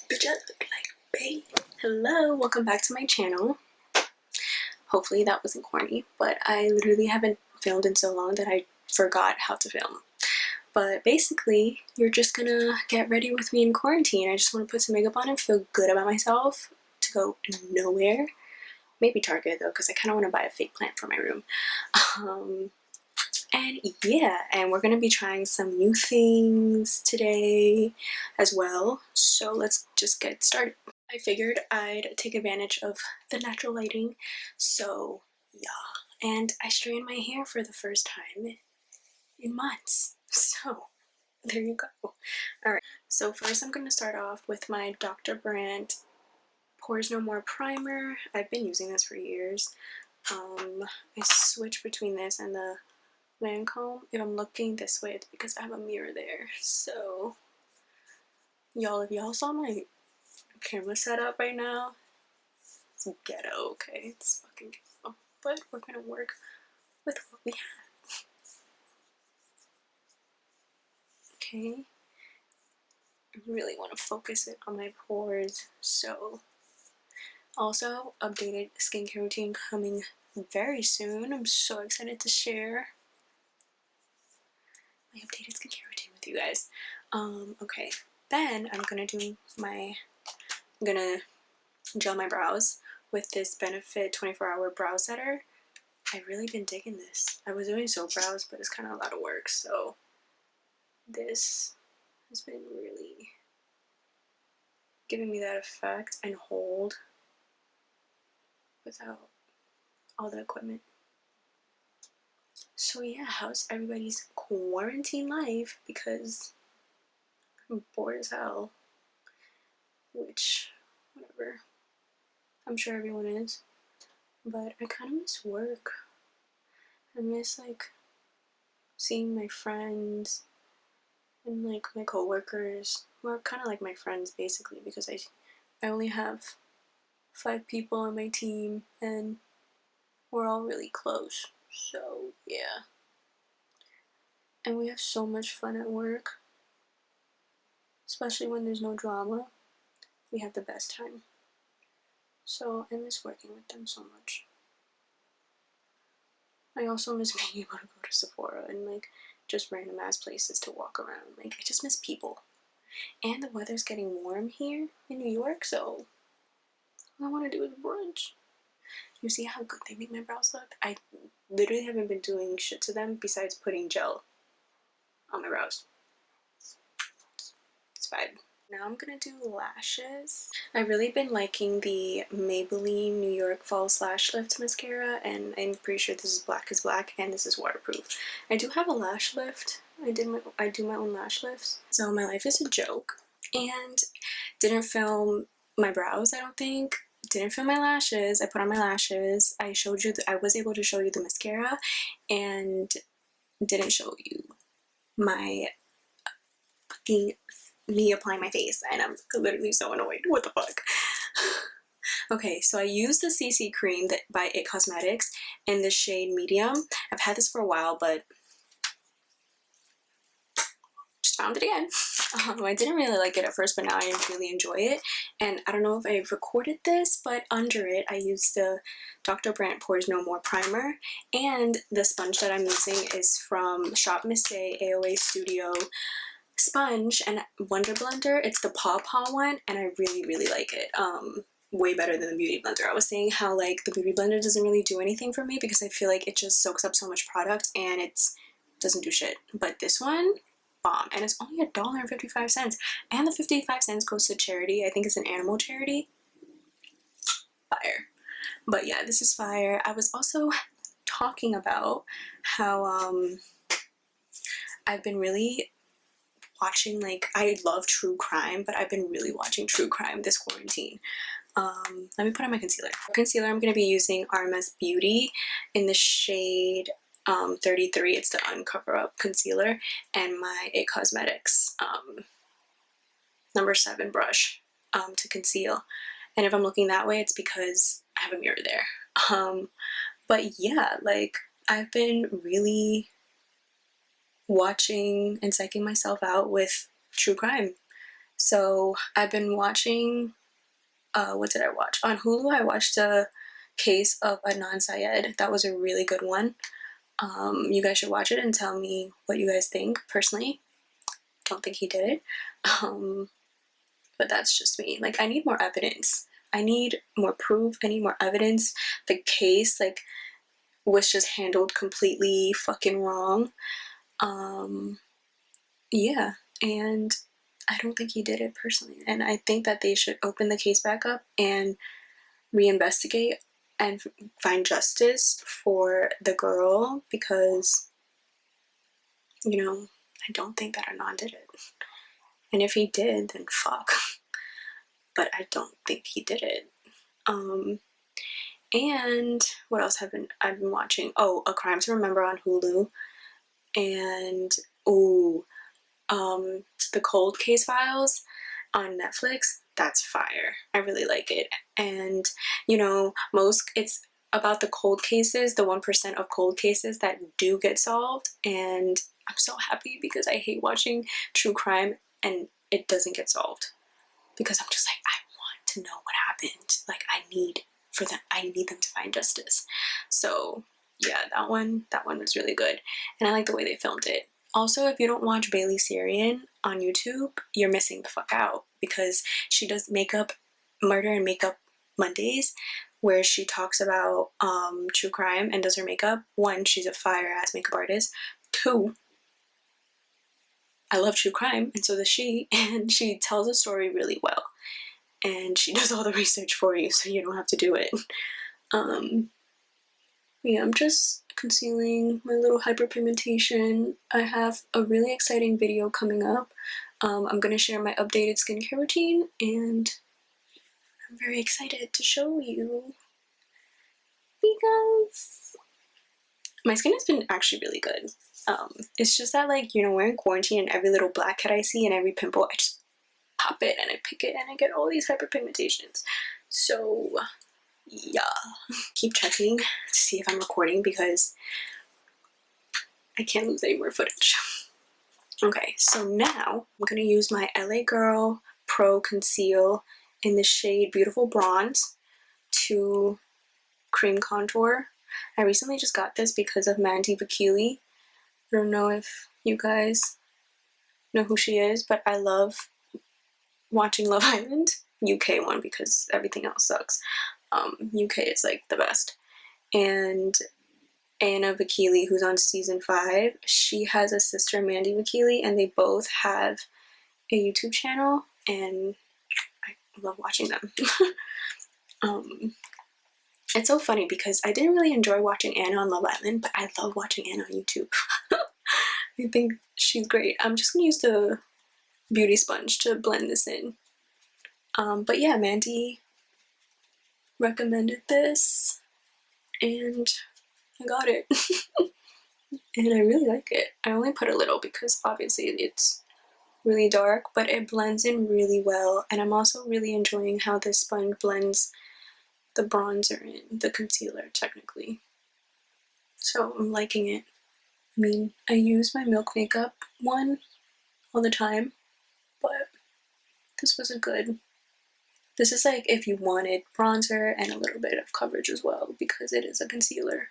Bitch, I look like babe. Hello, welcome back to my channel. Hopefully that wasn't corny, but I literally haven't filmed in so long that I forgot how to film. But basically, you're just gonna get ready with me in quarantine. I just want to put some makeup on and feel good about myself to go nowhere. Maybe Target though, because I kind of want to buy a fake plant for my room. And yeah, and we're gonna be trying some new things today as well. So let's just get started. I figured I'd take advantage of the natural lighting. So yeah, and I straightened my hair for the first time in months. So there you go. Alright, so first I'm gonna start off with my Dr. Brandt Pores No More primer. I've been using this for years. I switch between this and the Lancome. If I'm looking this way, it's because I have a mirror there. So y'all, if y'all saw my camera setup right now, it's ghetto, okay? It's fucking ghetto. But we're gonna work with what we have. Okay? I really want to focus it on my pores. So also updated skincare routine coming very soon. I'm so excited to share my updated skincare routine with you guys. Okay, then I'm gonna gel my brows with this Benefit 24-hour brow setter. I've really been digging this. I was doing soap brows, but it's kind of a lot of work, so this has been really giving me that effect and hold without all the equipment. So yeah, how's everybody's quarantine life? Because I'm bored as hell, which, whatever, I'm sure everyone is, but I kind of miss work. I miss like seeing my friends and like my coworkers, who are kind of like my friends basically, because I only have 5 people on my team and we're all really close. So yeah, and we have so much fun at work, especially when there's no drama. We have the best time. So I miss working with them so much. I also miss being able to go to Sephora and like just random ass places to walk around. Like I just miss people. And the weather's getting warm here in New York, so all I want to do is brunch. You see how good they make my brows look? I literally haven't been doing shit to them besides putting gel on my brows. It's fine. Now I'm gonna do lashes. I've really been liking the Maybelline New York Falls Lash Lift Mascara, and I'm pretty sure this is Black is Black and this is waterproof. I do have a lash lift. I do my own lash lifts. So my life is a joke. And didn't film my brows, I don't think. Didn't film my lashes. I put on my lashes. I was able to show you the mascara and didn't show you my fucking me applying my face, and I'm literally so annoyed. What the fuck? Okay, so I used the CC cream by IT Cosmetics in the shade medium. I've had this for a while, but just found it again. I didn't really like it at first, but now I really enjoy it. And I don't know if I recorded this, but under it I used the Dr. Brandt Pores No More primer, and the sponge that I'm using is from Shop Miss A AOA Studio sponge and Wonder Blender. It's the Paw Paw one, and I really like it. Way better than the Beauty Blender. I was saying how like the Beauty Blender doesn't really do anything for me because I feel like it just soaks up so much product and it doesn't do shit. But this one, bomb, and it's only $1.55, and the 55 cents goes to charity. I think it's an animal charity. Fire. But yeah, this is fire. I was also talking about how I've been really watching, like, I love true crime, but I've been really watching true crime this quarantine. Let me put on my concealer. For concealer, I'm going to be using RMS Beauty in the shade 33. It's the Uncover Up concealer, and my IT Cosmetics number 7 brush to conceal. And if I'm looking that way, it's because I have a mirror there. But yeah, like, I've been really watching and psyching myself out with true crime, So I've been watching, what did I watch? On Hulu, I watched a case of Adnan Syed. That was a really good one. You guys should watch it and tell me what you guys think. Personally, don't think he did it. But that's just me. Like, I need more evidence. I need more proof. I need more evidence. The case, like, was just handled completely fucking wrong. Yeah, and I don't think he did it personally. And I think that they should open the case back up and reinvestigate and find justice for the girl, because, you know, I don't think that Adnan did it. And if he did, then fuck. But I don't think he did it. And what else I've been watching? Oh, A Crime to Remember on Hulu. And the Cold Case Files on Netflix. That's fire. I really like it. And you know, it's about the cold cases, the 1% of cold cases that do get solved. And I'm so happy, because I hate watching true crime and it doesn't get solved, because I'm just like, I want to know what happened. Like, I need them to find justice. So yeah, that one was really good, and I like the way they filmed it. Also, if you don't watch Bailey Sarian on YouTube, you're missing the fuck out, because she does makeup, murder and makeup Mondays, where she talks about true crime and does her makeup. One, she's a fire ass makeup artist. Two, I love true crime, and so does she, and she tells a story really well. And she does all the research for you, so you don't have to do it. Yeah, I'm just concealing my little hyperpigmentation. I have a really exciting video coming up. I'm gonna share my updated skincare routine, and I'm very excited to show you, because my skin has been actually really good. It's just that, like, you know, we're in quarantine, and every little blackhead I see and every pimple, I just pop it and I pick it and I get all these hyperpigmentations. So yeah, keep checking to see if I'm recording, because I can't lose any more footage. Okay, so now I'm gonna use my LA Girl Pro Conceal in the shade Beautiful Bronze to cream contour. I recently just got this because of Mandy Vakili. I don't know if you guys know who she is, but I love watching Love Island. UK one, because everything else sucks. UK is like the best. And Anna Vakili, who's on season 5, she has a sister, Mandy Vakili, and they both have a YouTube channel, and I love watching them. It's so funny, because I didn't really enjoy watching Anna on Love Island, but I love watching Anna on YouTube. I think she's great. I'm just gonna use the beauty sponge to blend this in. But yeah, Mandy recommended this, and I got it. And I really like it. I only put a little, because obviously it's really dark, but it blends in really well. And I'm also really enjoying how this sponge blends the bronzer in, the concealer technically. So I'm liking it. I mean, I use my Milk Makeup one all the time, but this was a good. This is like if you wanted bronzer and a little bit of coverage as well, because it is a concealer.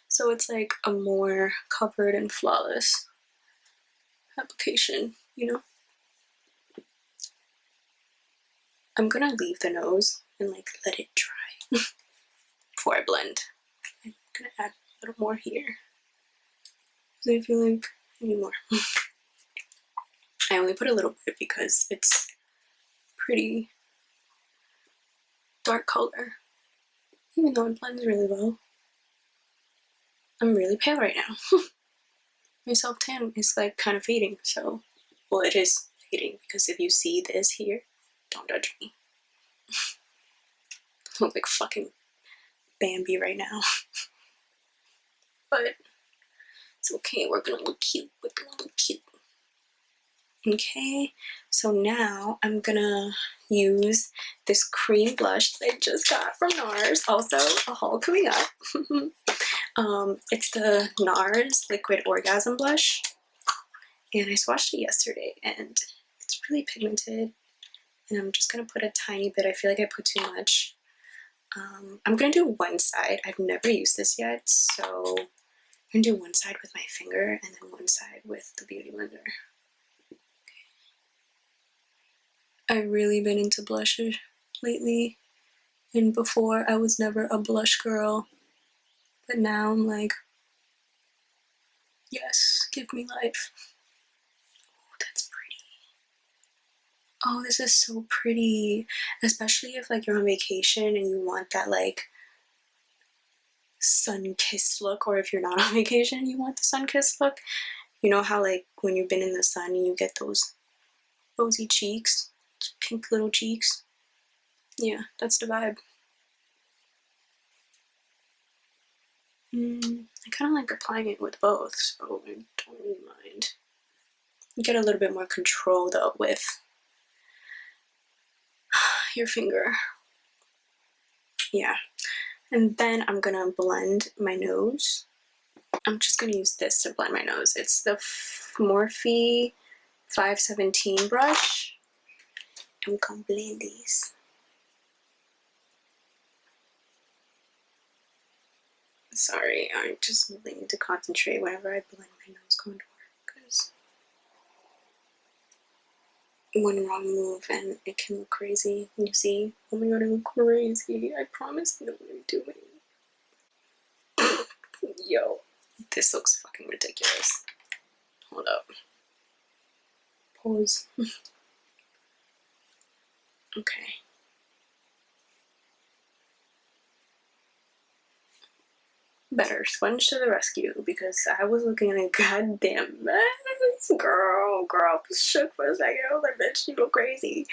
So it's like a more covered and flawless application, you know? I'm gonna leave the nose and like let it dry before I blend. I'm gonna add a little more here, because I feel like I need more. I only put a little bit because it's pretty dark color, even though it blends really well. I'm really pale right now. My self tan is like kind of fading, so, well, it is fading, because if you see this here, don't judge me. I look like fucking Bambi right now. But it's okay, we're gonna look cute. We're gonna look cute. Okay, so now I'm gonna use this cream blush that I just got from Nars. Also, a haul coming up. It's the Nars Liquid Orgasm Blush, and I swatched it yesterday, and it's really pigmented. and I'm just gonna put a tiny bit. I feel like I put too much. I'm gonna do one side. I've never used this yet, so I'm gonna do one side with my finger and then one side with the Beauty Blender. I've really been into blushes lately, and before I was never a blush girl, but now I'm like, yes, give me life. Oh, that's pretty. Oh, this is so pretty, especially if like you're on vacation and you want that like sun-kissed look, or if you're not on vacation you want the sun-kissed look. You know how like when you've been in the sun and you get those rosy cheeks, pink little cheeks? Yeah, that's the vibe. I kind of like applying it with both, so I don't really mind. You get a little bit more control though with your finger. Yeah, and then I'm gonna blend my nose. I'm just gonna use this to blend my nose. It's the Morphe 517 brush. I'm gonna blend these. Sorry, I just really need to concentrate whenever I blend my nose contour, because one wrong move and it can look crazy. You see? Oh my god, I look crazy. I promise I know what I'm doing. Yo, this looks fucking ridiculous. Hold up. Pause. Okay. Better sponge to the rescue, because I was looking at a goddamn mess. Girl, I was shook for a second. I was like, bitch, you go crazy.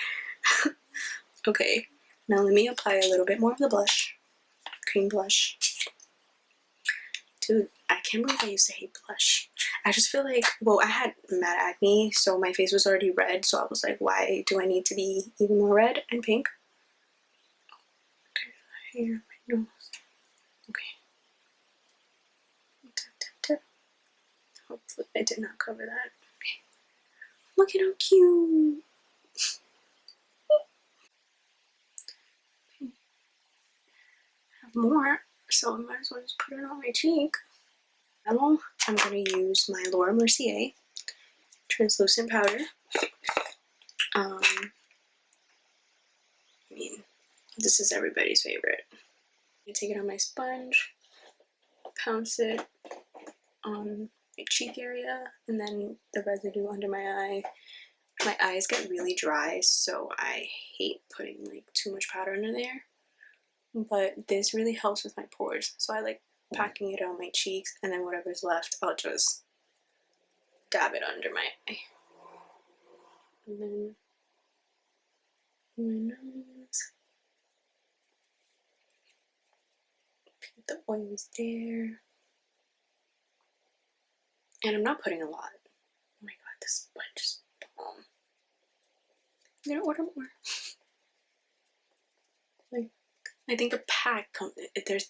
Okay, now let me apply a little bit more of the blush. Cream blush. Dude, I can't believe I used to hate blush. I just feel like, well, I had mad acne, so my face was already red, so I was like, why do I need to be even more red and pink? Okay, here, my nose. Okay. Tip, tip, tip. Hopefully I did not cover that. Okay. Look at how cute. Okay. I have more, so I might as well just put it on my cheek. Now I'm going to use my Laura Mercier translucent powder. I mean, this is everybody's favorite. I take it on my sponge, pounce it on my cheek area, and then the residue under my eye. My eyes get really dry, so I hate putting like too much powder under there. But this really helps with my pores, so I like packing it on my cheeks, and then whatever's left, I'll just dab it under my eye. And then my nose. The oil's there. And I'm not putting a lot. Oh my god, this sponge is bomb. I'm gonna order more. Like, I think a pack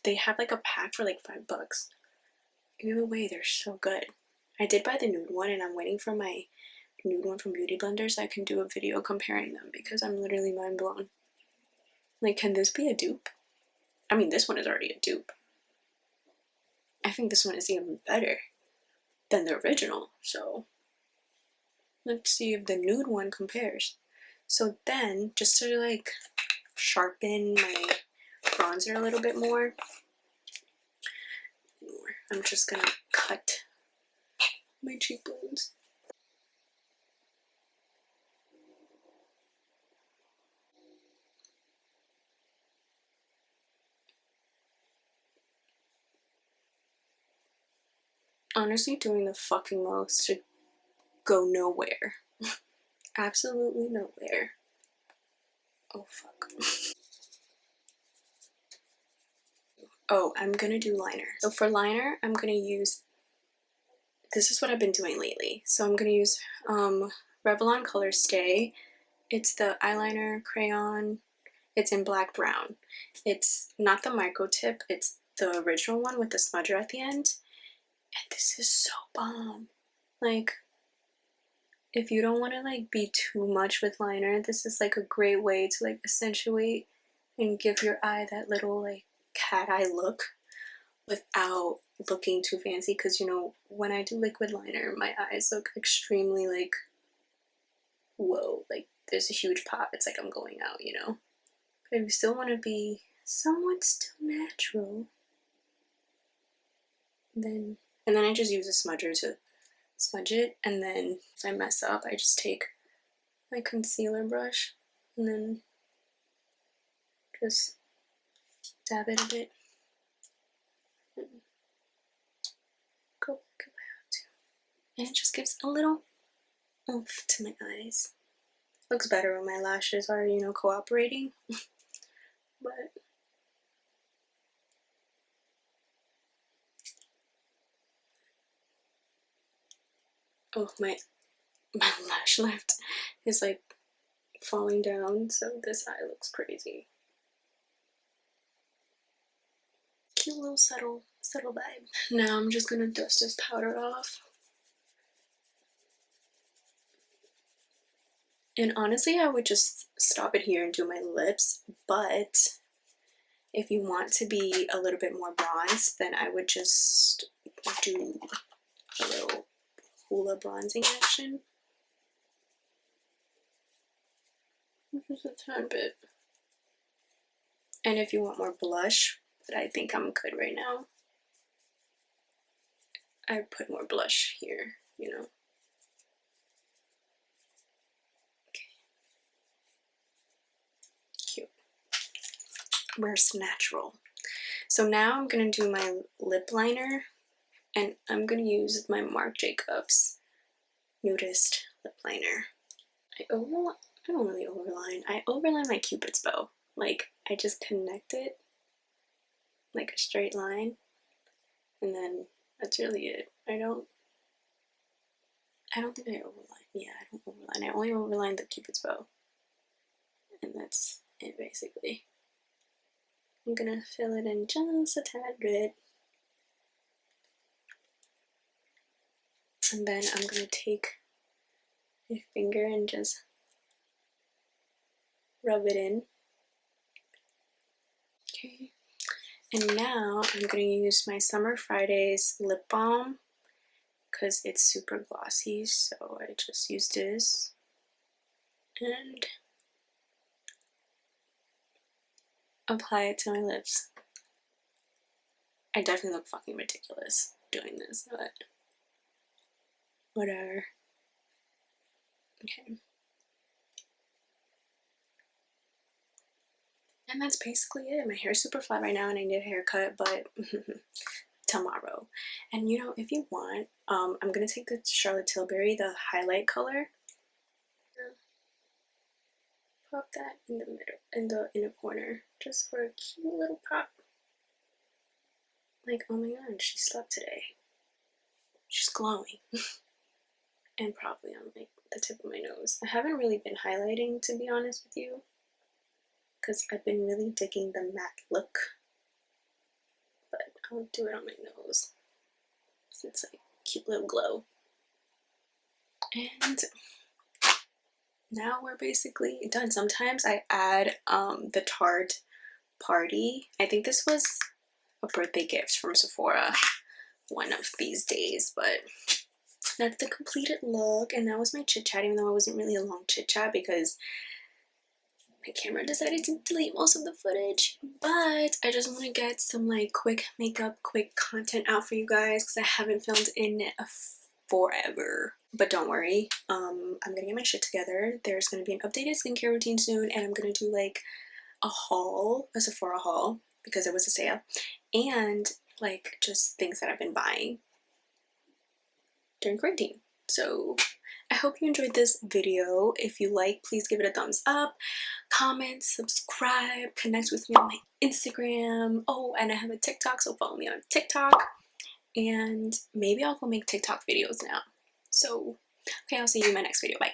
they have like a pack for like $5. Either way, they're so good. I did buy the nude one, and I'm waiting for my nude one from Beauty Blender so I can do a video comparing them, because I'm literally mind blown. Like, can this be a dupe? I mean, this one is already a dupe. I think this one is even better than the original, so let's see if the nude one compares. So then, just to like sharpen my bronzer a little bit more, I'm just gonna cut my cheekbones. Honestly, doing the fucking most to go nowhere. Absolutely nowhere. Oh fuck. Oh, I'm gonna do liner. So for liner, I'm gonna use, this is what I've been doing lately. So I'm gonna use Revlon Colorstay. It's the eyeliner crayon. It's in black brown. It's not the micro tip, it's the original one with the smudger at the end. And this is so bomb. Like, if you don't want to like be too much with liner, this is like a great way to like accentuate and give your eye that little like cat eye look without looking too fancy, because you know when I do liquid liner my eyes look extremely like, whoa, like there's a huge pop, it's like I'm going out, you know. But if you still want to be somewhat still natural, then I just use a smudger to smudge it, and then if I mess up I just take my concealer brush and then just dab it a bit and go back if I have to. And it just gives a little oomph to my eyes. Looks better when my lashes are, you know, cooperating. But oh, my lash lift is like falling down, so this eye looks crazy. Cute little subtle vibe. Now I'm just gonna dust this powder off. And honestly, I would just stop it here and do my lips, but if you want to be a little bit more bronzed, then I would just do a little Hoola bronzing action. Just a tad bit. And if you want more blush, but I think I'm good right now, I put more blush here, you know. Cute. Where's Snatchural? So now I'm gonna do my lip liner, and I'm gonna use my Marc Jacobs Nudist lip liner. I don't really overline. I overline my Cupid's bow. Like I just connect it like a straight line, and then that's really it. I don't think I overline. Yeah, I don't overline. I only overline the Cupid's bow, and that's it basically. I'm gonna fill it in just a tad bit, and then I'm gonna take my finger and just rub it in. Okay, and now I'm gonna use my Summer Fridays lip balm because it's super glossy, so I just use this and apply it to my lips. I definitely look fucking ridiculous doing this, but whatever. Okay. And that's basically it. My hair's super flat right now and I need a haircut, but tomorrow. And you know, if you want, I'm gonna take the Charlotte Tilbury, the highlight color. Pop that in the middle, in the inner corner, just for a cute little pop. Like, oh my god, she slept today. She's glowing. And probably on like the tip of my nose. I haven't really been highlighting, to be honest with you, because I've been really digging the matte look. But I'll do it on my nose. So it's like a cute little glow. And now we're basically done. Sometimes I add the Tarte Paaaaarty. I think this was a birthday gift from Sephora one of these days, but that's the completed look. And that was my chit chat, even though it wasn't really a long chit chat because my camera decided to delete most of the footage. But I just want to get some like quick makeup, quick content out for you guys because I haven't filmed in forever. But don't worry, I'm gonna get my shit together. There's gonna be an updated skincare routine soon, and I'm gonna do like a haul, a Sephora haul, because it was a sale, and like just things that I've been buying during quarantine. So I hope you enjoyed this video. If you like, please give it a thumbs up, comment, subscribe, connect with me on my Instagram. Oh, and I have a TikTok, so follow me on TikTok. And maybe I'll go make TikTok videos now. So, okay, I'll see you in my next video. Bye.